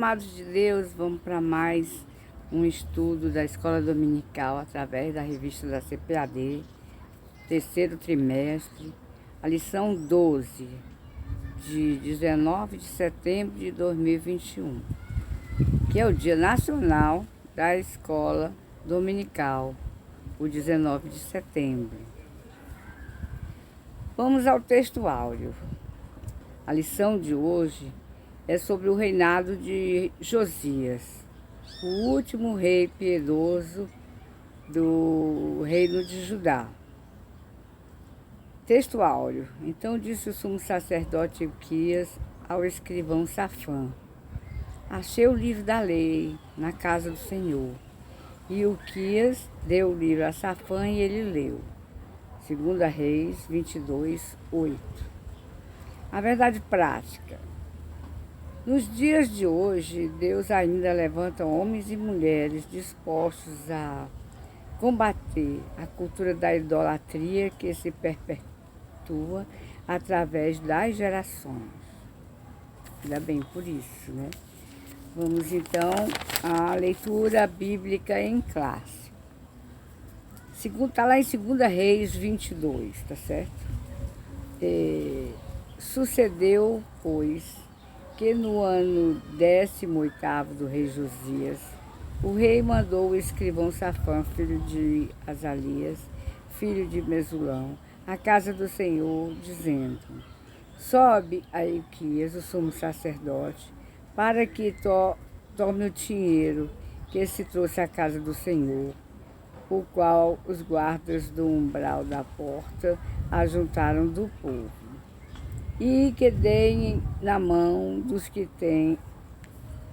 amados de Deus, vamos para mais um estudo da Escola Dominical através da revista da CPAD, terceiro trimestre, a lição 12, de 19 de setembro de 2021, que é o Dia Nacional da Escola Dominical, o 19 de setembro. Vamos ao texto áureo. A lição de hoje é sobre o reinado de Josias, o último rei piedoso do reino de Judá. Texto áureo. Então disse o sumo sacerdote Ilquias ao escrivão Safã: achei o livro da lei na casa do Senhor. E Ilquias deu o livro a Safã e ele leu. 2 Reis 22, 8. A verdade prática. Nos dias de hoje, Deus ainda levanta homens e mulheres dispostos a combater a cultura da idolatria que se perpetua através das gerações. Ainda bem por isso, né? Vamos então à leitura bíblica em classe. Está lá em 2 Reis 22, tá certo? Sucedeu, pois, que no ano 18º do rei Josias, o rei mandou o escrivão Safã, filho de Azalias, filho de Mesulão, à casa do Senhor, dizendo: sobe a Ilquias, o sumo sacerdote, para que tome o dinheiro que se trouxe à casa do Senhor, o qual os guardas do umbral da porta ajuntaram do povo, e que deem na mão dos que têm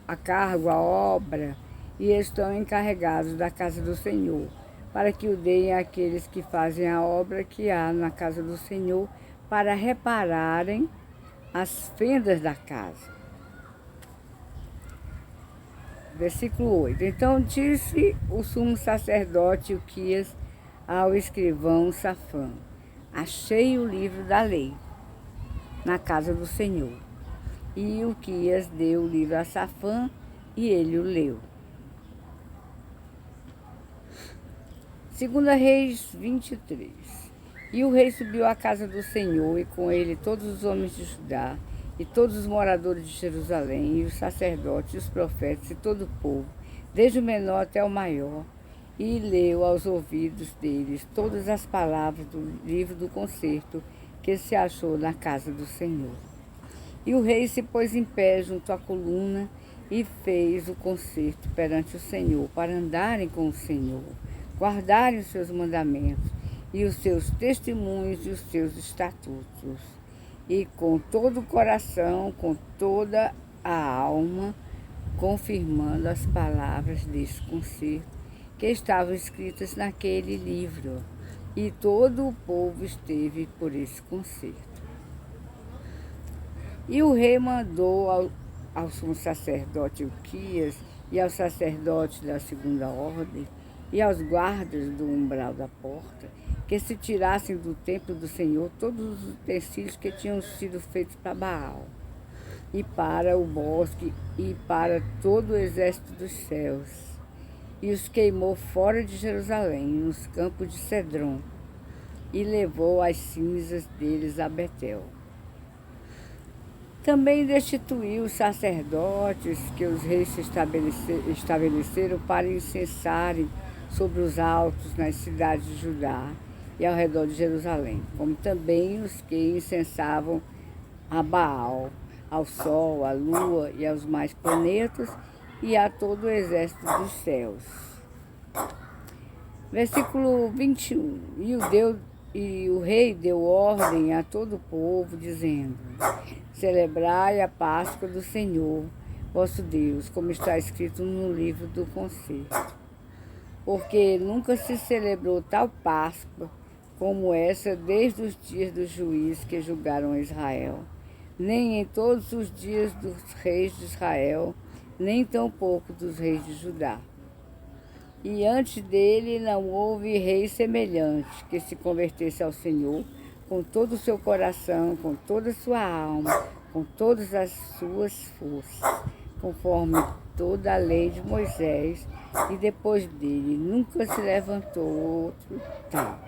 a cargo a obra e estão encarregados da casa do Senhor, para que o deem àqueles que fazem a obra que há na casa do Senhor, para repararem as fendas da casa. Versículo 8. Então disse o sumo sacerdote Ilquias ao escrivão Safã: achei o livro da lei na casa do Senhor. E Ilquias deu o livro a Safã e ele o leu. 2 Reis 23. E o rei subiu à casa do Senhor, e com ele todos os homens de Judá, e todos os moradores de Jerusalém, e os sacerdotes, e os profetas, e todo o povo, desde o menor até o maior, e leu aos ouvidos deles todas as palavras do livro do concerto que se achou na casa do Senhor. E o rei se pôs em pé junto à coluna e fez o concerto perante o Senhor, para andarem com o Senhor, guardarem os seus mandamentos e os seus testemunhos e os seus estatutos, e com todo o coração, com toda a alma, confirmando as palavras desse concerto que estavam escritas naquele livro. E todo o povo esteve por esse concerto. E o rei mandou ao sumo sacerdote Ilquias e aos sacerdotes da segunda ordem e aos guardas do umbral da porta que se tirassem do templo do Senhor todos os utensílios que tinham sido feitos para Baal, e para o bosque, e para todo o exército dos céus, e os queimou fora de Jerusalém, nos campos de Cedron, e levou as cinzas deles a Betel. Também destituiu os sacerdotes que os reis estabeleceram para incensarem sobre os altos nas cidades de Judá e ao redor de Jerusalém, como também os que incensavam a Baal, ao sol, à lua e aos mais planetas e a todo o exército dos céus. Versículo 21. E o rei deu ordem a todo o povo, dizendo: celebrai a Páscoa do Senhor, vosso Deus, como está escrito no livro do concerto. Porque nunca se celebrou tal Páscoa como essa desde os dias dos juízes que julgaram Israel, nem em todos os dias dos reis de Israel, nem tampouco dos reis de Judá. E antes dele não houve rei semelhante que se convertesse ao Senhor com todo o seu coração, com toda a sua alma, com todas as suas forças, conforme toda a lei de Moisés, e depois dele nunca se levantou outro tal.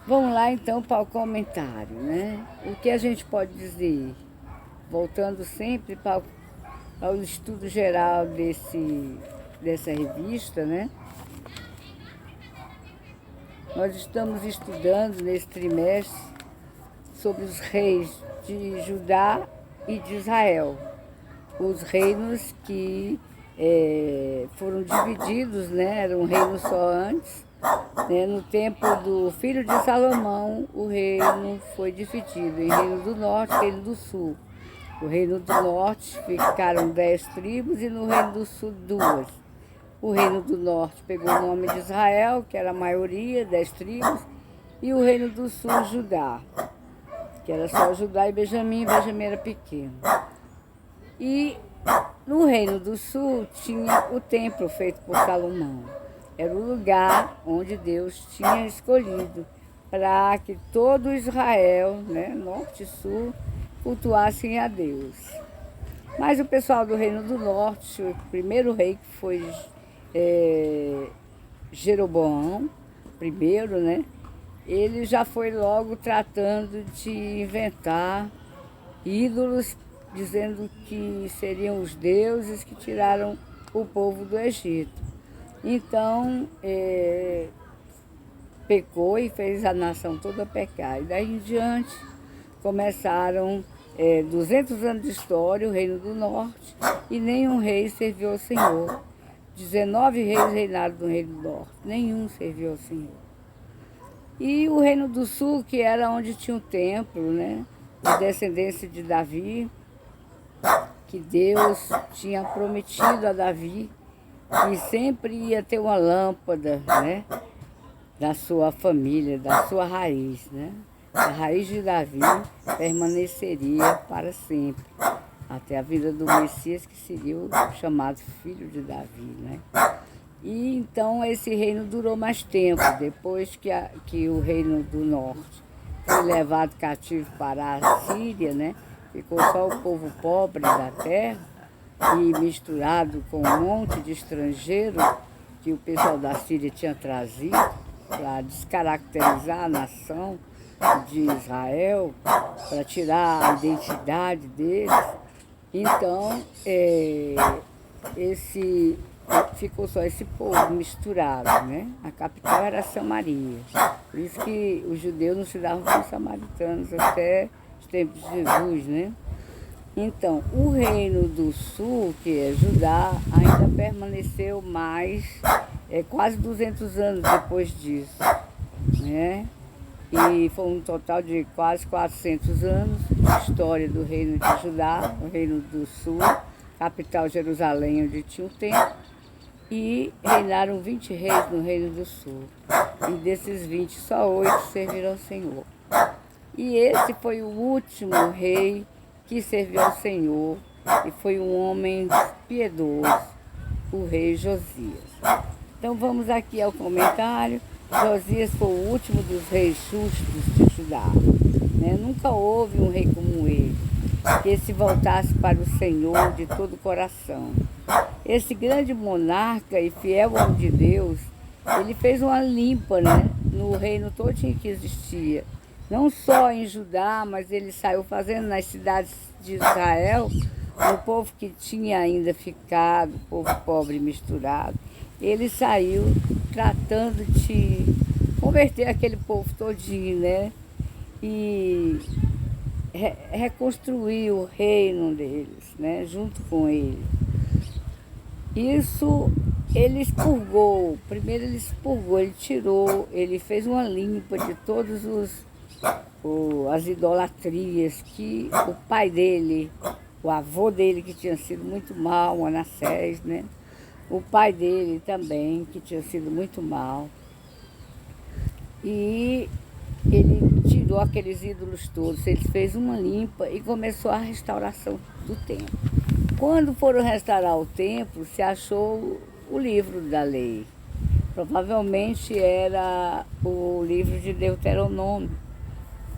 Vamos lá então para o comentário, né? O que a gente pode dizer? Voltando sempre para o estudo geral dessa revista, né? Nós estamos estudando nesse trimestre sobre os reis de Judá e de Israel. Os reinos que foram divididos, né? Era um reino só antes. Né? No tempo do filho de Salomão, o reino foi dividido em reino do norte e reino do sul. No reino do norte ficaram 10 tribos e no reino do sul 2. O reino do norte pegou o nome de Israel, que era a maioria, 10 tribos, e o reino do sul, Judá, que era só Judá e Benjamim era pequeno. E no reino do sul tinha o templo feito por Salomão. Era o lugar onde Deus tinha escolhido para que todo Israel, né, norte e sul, cultuassem a Deus. Mas o pessoal do reino do norte, o primeiro rei que foi Jeroboão, primeiro, né? Ele já foi logo tratando de inventar ídolos, dizendo que seriam os deuses que tiraram o povo do Egito. Então, pecou e fez a nação toda pecar. E daí em diante, começaram 200 anos de história, o reino do norte, e nenhum rei serviu ao Senhor. 19 reis reinaram no reino do norte, nenhum serviu ao Senhor. E o reino do sul, que era onde tinha o templo, né, de descendência de Davi, que Deus tinha prometido a Davi que sempre ia ter uma lâmpada, né, da sua família, da sua raiz, né? A raiz de Davi permaneceria para sempre, até a vida do Messias, que seria o chamado filho de Davi, né? E então esse reino durou mais tempo, depois que o reino do norte foi levado cativo para a Síria, né? Ficou só o povo pobre da terra e misturado com um monte de estrangeiro que o pessoal da Síria tinha trazido para descaracterizar a nação de Israel, para tirar a identidade deles. Então, ficou só esse povo misturado, né? A capital era Samaria. Por isso que os judeus não se davam com os samaritanos até os tempos de Jesus, né? Então, o reino do sul, que é Judá, ainda permaneceu mais, quase 200 anos depois disso, né? E foi um total de quase 400 anos de história do reino de Judá, o reino do sul, capital Jerusalém, onde tinha o templo, e reinaram 20 reis no reino do sul. E desses 20, só 8 serviram ao Senhor. E esse foi o último rei que serviu ao Senhor, e foi um homem piedoso, o rei Josias. Então vamos aqui ao comentário. Josias foi o último dos reis justos de Judá, né? Nunca houve um rei como ele, que se voltasse para o Senhor de todo o coração. Esse grande monarca e fiel homem de Deus, ele fez uma limpa, né, no reino todinho que existia. Não só em Judá, mas ele saiu fazendo nas cidades de Israel, o povo que tinha ainda ficado, o povo pobre misturado. Ele saiu tratando de converter aquele povo todinho, né? E reconstruir o reino deles, né? Junto com ele. Isso ele expurgou, primeiro ele expurgou, ele tirou, ele fez uma limpa de todos as idolatrias que o pai dele, o avô dele, que tinha sido muito mal, Manassés, né? O pai dele também, que tinha sido muito mal. E ele tirou aqueles ídolos todos, ele fez uma limpa e começou a restauração do templo. Quando foram restaurar o templo, se achou o livro da lei. Provavelmente era o livro de Deuteronômio,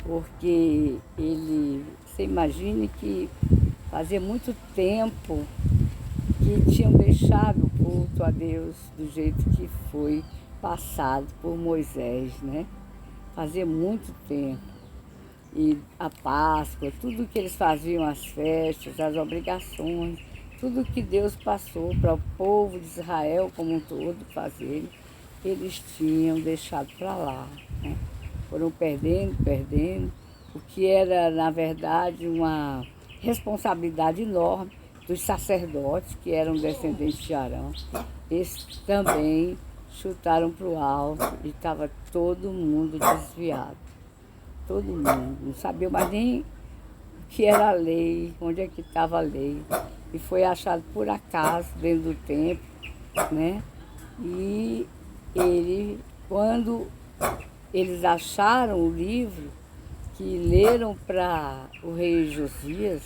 porque você imagine que Fazia muito tempo que tinham deixado o culto a Deus do jeito que foi passado por Moisés, né? Fazia muito tempo. E a Páscoa, tudo que eles faziam, as festas, as obrigações, tudo que Deus passou para o povo de Israel como um todo fazer, eles tinham deixado para lá, né? Foram perdendo, o que era, na verdade, uma responsabilidade enorme dos sacerdotes, que eram descendentes de Arão. Eles também chutaram para o alto e estava todo mundo desviado. Todo mundo, não sabia mais nem o que era a lei, onde é que estava a lei. E foi achado por acaso dentro do templo, né? E quando eles acharam o livro, que leram para o rei Josias,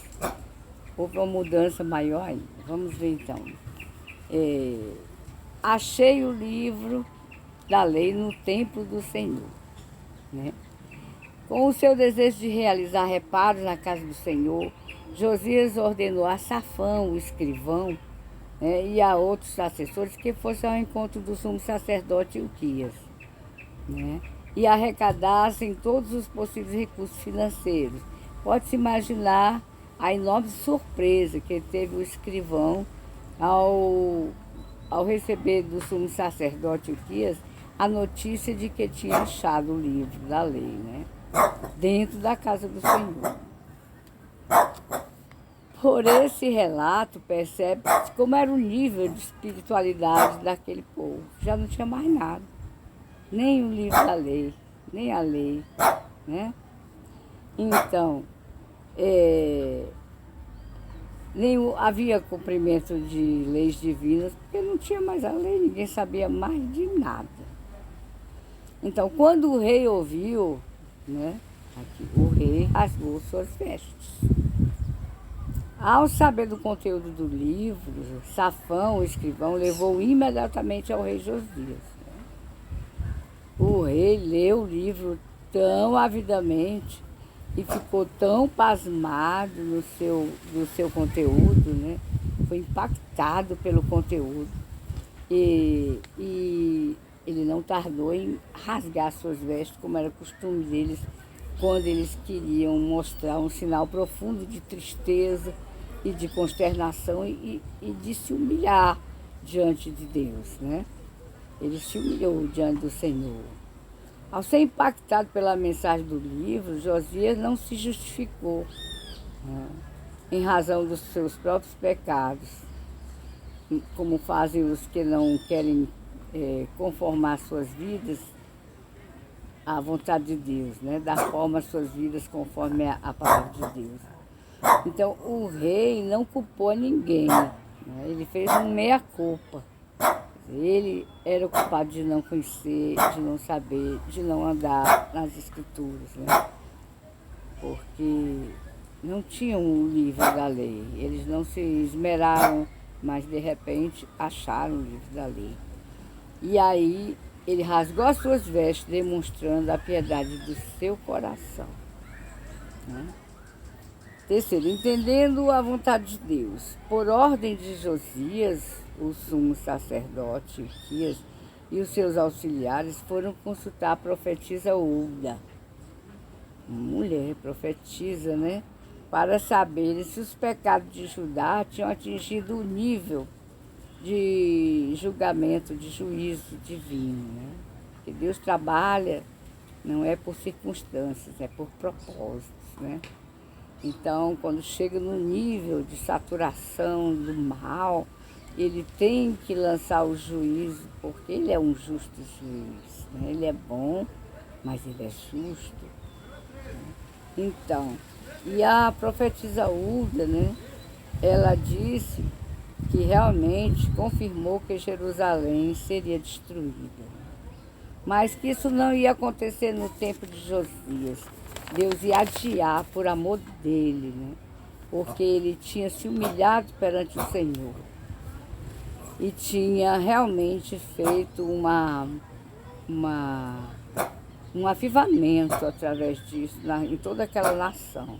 houve uma mudança maior ainda. Vamos ver então. Achei o livro da lei no templo do Senhor, né? Com o seu desejo de realizar reparos na casa do Senhor, Josias ordenou a Safão, o escrivão, né, e a outros assessores que fossem ao encontro do sumo sacerdote Ilquias, né, e arrecadassem todos os possíveis recursos financeiros. Pode-se imaginar a enorme surpresa que teve o escrivão ao receber do sumo sacerdote Ilquias a notícia de que tinha achado o livro da lei, né, dentro da casa do Senhor. Por esse relato, percebe-se como era o nível de espiritualidade daquele povo. Já não tinha mais nada, nem o livro da lei, nem a lei, né? Então, havia cumprimento de leis divinas, porque não tinha mais a lei, ninguém sabia mais de nada. Então, quando o rei ouviu, né, aqui, o rei rasgou suas vestes. Ao saber do conteúdo do livro, Safão, o escrivão, levou imediatamente ao rei Josias. O rei leu o livro tão avidamente e ficou tão pasmado no seu conteúdo, né? Foi impactado pelo conteúdo. E ele não tardou em rasgar suas vestes, como era costume deles, quando eles queriam mostrar um sinal profundo de tristeza e de consternação e de se humilhar diante de Deus, né? Ele se humilhou diante do Senhor. Ao ser impactado pela mensagem do livro, Josias não se justificou, né, em razão dos seus próprios pecados, como fazem os que não querem conformar suas vidas à vontade de Deus, né? Dar forma às suas vidas conforme a palavra de Deus. Então, o rei não culpou ninguém, né? Ele fez um meia-culpa. Ele era o culpado de não conhecer, de não saber, de não andar nas escrituras, né? Porque não tinham o livro da lei. Eles não se esmeraram, mas de repente acharam o livro da lei. E aí ele rasgou as suas vestes, demonstrando a piedade do seu coração, né? Terceiro, entendendo a vontade de Deus, por ordem de Josias, o sumo sacerdote Ilquias e os seus auxiliares foram consultar a profetisa Hulda, mulher profetisa, né? Para saberem se os pecados de Judá tinham atingido o nível de julgamento, de juízo divino, né? Porque Deus trabalha, não é por circunstâncias, é por propósitos, né? Então, quando chega no nível de saturação do mal, ele tem que lançar o juízo, porque ele é um justo juiz, né? Ele é bom, mas ele é justo, né? Então, e a profetisa Hulda, né? Ela disse que realmente confirmou que Jerusalém seria destruída, mas que isso não ia acontecer no tempo de Josias. Deus ia adiar por amor dele, né? Porque ele tinha se humilhado perante o Senhor e tinha realmente feito um avivamento através disso em toda aquela nação.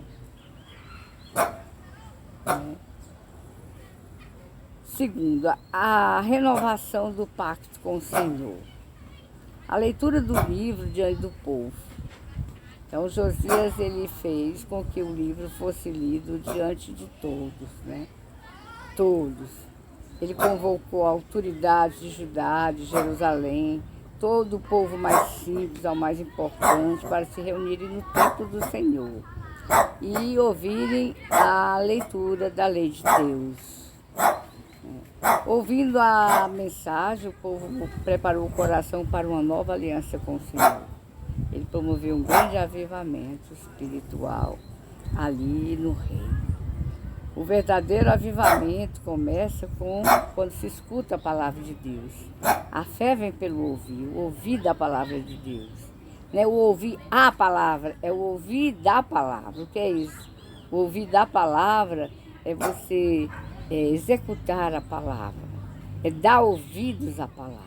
Segundo, a renovação do pacto com o Senhor. A leitura do livro diante do povo. Então, Josias, ele fez com que o livro fosse lido diante de todos, né? Todos. Ele convocou a autoridade de Judá, de Jerusalém, todo o povo mais simples ao mais importante, para se reunirem no templo do Senhor e ouvirem a leitura da lei de Deus. Ouvindo a mensagem, o povo preparou o coração para uma nova aliança com o Senhor. Ele promoveu um grande avivamento espiritual ali no reino. O verdadeiro avivamento começa quando se escuta a palavra de Deus. A fé vem pelo ouvir, o ouvir da palavra de Deus. Não é o ouvir a palavra, é o ouvir da palavra. O que é isso? O ouvir da palavra é você executar a palavra, é dar ouvidos à palavra.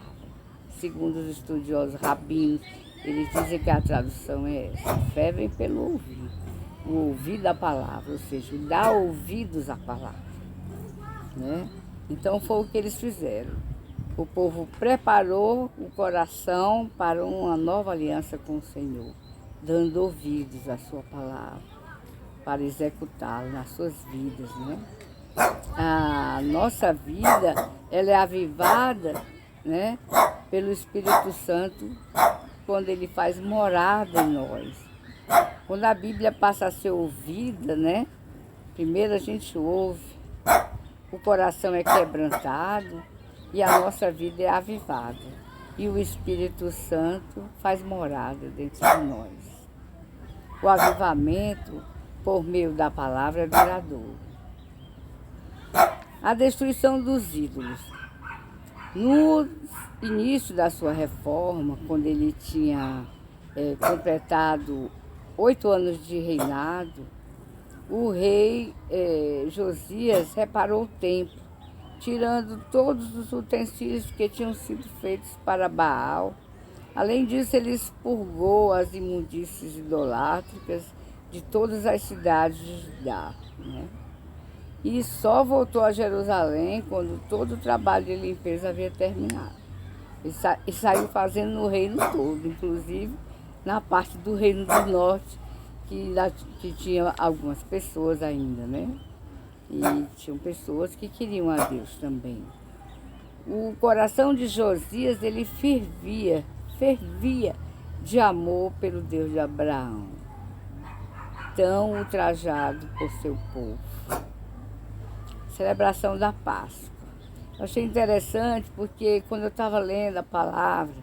Segundo os estudiosos rabinos, eles dizem que a tradução é essa: a fé vem pelo ouvir, o ouvir da palavra, ou seja, dar ouvidos à palavra, né? Então foi o que eles fizeram. O povo preparou o coração para uma nova aliança com o Senhor, dando ouvidos à sua palavra, para executá-la nas suas vidas, né? A nossa vida, ela é avivada, né, pelo Espírito Santo, quando ele faz morada em nós. Quando a Bíblia passa a ser ouvida, né, primeiro a gente ouve, o coração é quebrantado e a nossa vida é avivada. E o Espírito Santo faz morada dentro de nós. O avivamento, por meio da palavra, é duradouro. A destruição dos ídolos. No início da sua reforma, quando ele tinha completado 8 anos de reinado, o rei Josias reparou o templo, tirando todos os utensílios que tinham sido feitos para Baal. Além disso, ele expurgou as imundícies idolátricas de todas as cidades de Judá, né? E só voltou a Jerusalém quando todo o trabalho de limpeza havia terminado. E saiu fazendo no reino todo, inclusive na parte do reino do norte, que tinha algumas pessoas ainda, né? E tinham pessoas que queriam a Deus também. O coração de Josias, ele fervia de amor pelo Deus de Abraão, tão ultrajado por seu povo. Celebração da Páscoa. Eu achei interessante porque quando eu estava lendo a palavra,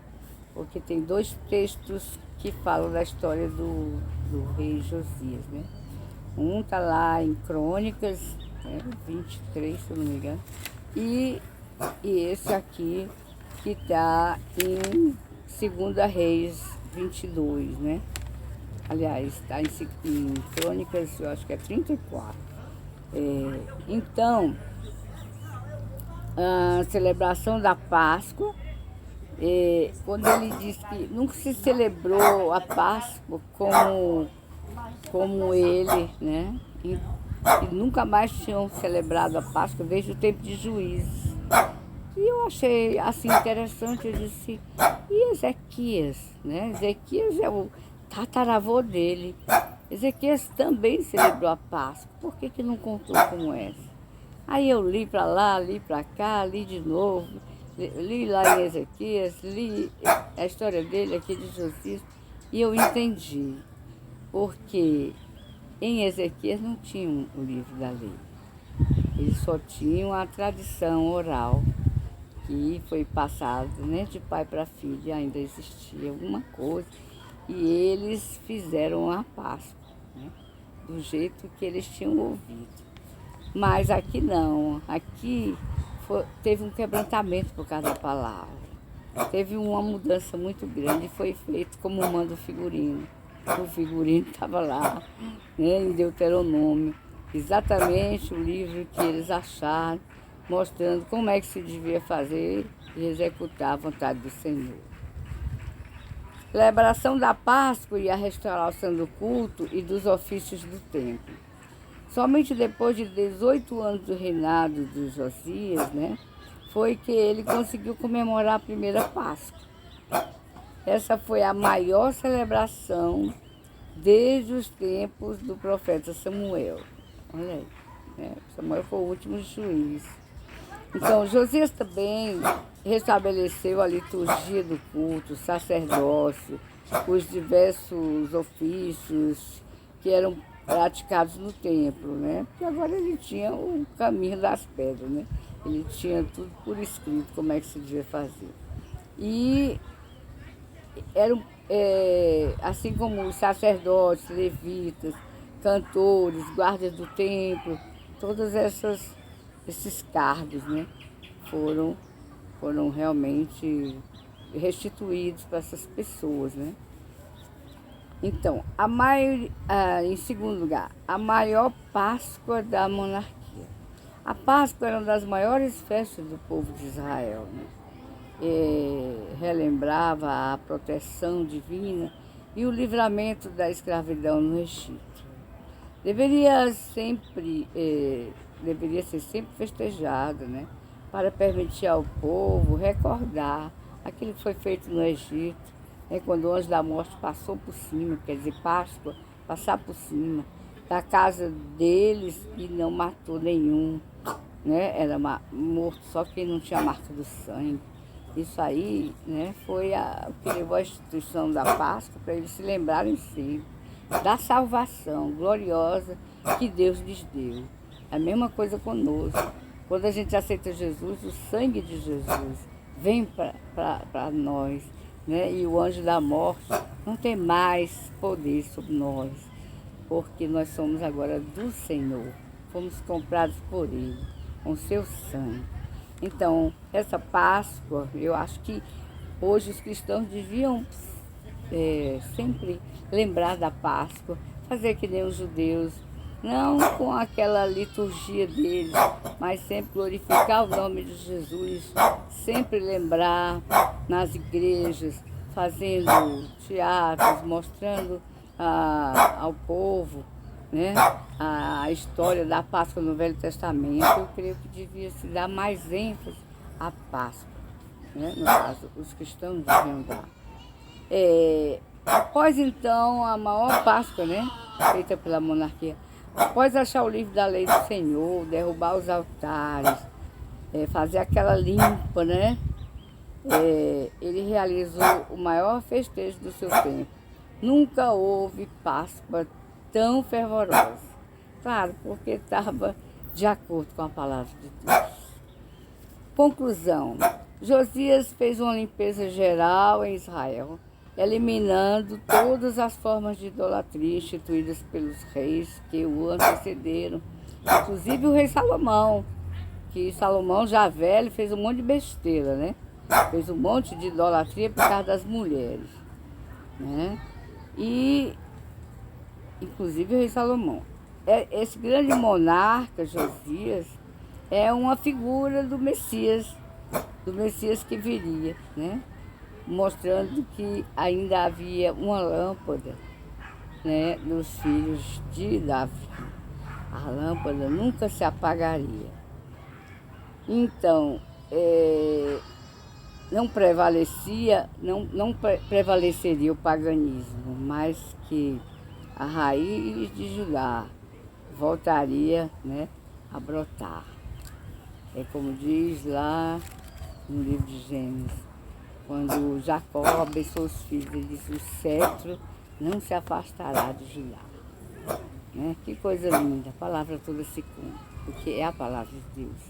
porque tem 2 textos que falam da história do rei Josias, né? Um está lá em Crônicas, 23, se eu não me engano, e esse aqui que está em 2 Reis 22, né? Aliás, está em Crônicas, eu acho que é 34. Então, a celebração da Páscoa, quando ele diz que nunca se celebrou a Páscoa como ele, né? E nunca mais tinham celebrado a Páscoa desde o tempo de Juízes. E eu achei assim interessante, eu disse, e Ezequias, né? Ezequias é o tataravô dele. Ezequias também celebrou a Páscoa, por que não contou como essa? Aí eu li para lá, li para cá, li de novo, li lá em Ezequias, li a história dele aqui de Josias, e eu entendi, porque em Ezequias não tinha o livro da lei, eles só tinham a tradição oral, que foi passada, né, de pai para filho, ainda existia alguma coisa, e eles fizeram a Páscoa, né, do jeito que eles tinham ouvido. Mas aqui não, aqui teve um quebrantamento por causa da palavra. Teve uma mudança muito grande e foi feito como manda o figurino. O figurino estava lá, né, em Deuteronômio, exatamente o livro que eles acharam, mostrando como é que se devia fazer e executar a vontade do Senhor. Celebração da Páscoa e a restauração do culto e dos ofícios do templo. Somente depois de 18 anos do reinado de Josias, né, foi que ele conseguiu comemorar a primeira Páscoa. Essa foi a maior celebração desde os tempos do profeta Samuel. Olha aí, né? Samuel foi o último juiz. Então, Josias também restabeleceu a liturgia do culto, o sacerdócio, os diversos ofícios que eram praticados no templo, né? Porque agora ele tinha o caminho das pedras, né? Ele tinha tudo por escrito, como é que se devia fazer. E eram, assim como os sacerdotes, levitas, cantores, guardas do templo, todos esses cargos, né, foram realmente restituídos para essas pessoas, né? Então, em segundo lugar, a maior Páscoa da monarquia. A Páscoa era uma das maiores festas do povo de Israel, né? Relembrava a proteção divina e o livramento da escravidão no Egito. Deveria ser sempre festejada, né? Para permitir ao povo recordar aquilo que foi feito no Egito, né? Quando o anjo da morte passou por cima, quer dizer, Páscoa, passar por cima da casa deles e não matou nenhum, né? Era morto só quem não tinha a marca do sangue. Isso aí, né, foi o que levou à instituição da Páscoa, para eles se lembrarem sempre da salvação gloriosa que Deus lhes deu. É a mesma coisa conosco. Quando a gente aceita Jesus, o sangue de Jesus vem para nós, né? E o anjo da morte não tem mais poder sobre nós, porque nós somos agora do Senhor. Fomos comprados por Ele, com seu sangue. Então, essa Páscoa, eu acho que hoje os cristãos deviam sempre lembrar da Páscoa, fazer que nem os judeus, não com aquela liturgia deles, mas sempre glorificar o nome de Jesus, sempre lembrar nas igrejas, fazendo teatros, mostrando ao povo, né, a história da Páscoa no Velho Testamento. Eu creio que devia se dar mais ênfase à Páscoa, né? No caso, os cristãos deviam dar. Após então a maior Páscoa, né, feita pela monarquia, após achar o livro da lei do Senhor, derrubar os altares, fazer aquela limpa, né, ele realizou o maior festejo do seu tempo. Nunca houve Páscoa tão fervorosa. Claro, porque estava de acordo com a palavra de Deus. Conclusão. Josias fez uma limpeza geral em Israel, eliminando todas as formas de idolatria instituídas pelos reis que o antecederam, inclusive o rei Salomão, que Salomão já velho fez um monte de besteira, né? Fez um monte de idolatria por causa das mulheres, né? E inclusive o rei Salomão. Esse grande monarca, Josias, é uma figura do Messias que viria, né? Mostrando que ainda havia uma lâmpada, né, nos filhos de Davi. A lâmpada nunca se apagaria. Então, não prevaleceria o paganismo, mas que a raiz de Judá voltaria, né, a brotar. É como diz lá no livro de Gênesis, quando Jacó abençoou os filhos, ele disse: o cetro não se afastará de Judá. Né? Que coisa linda, a palavra toda se cumpre, porque é a palavra de Deus.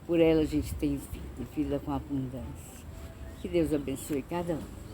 Por ela a gente tem vida, vida com abundância. Que Deus abençoe cada um.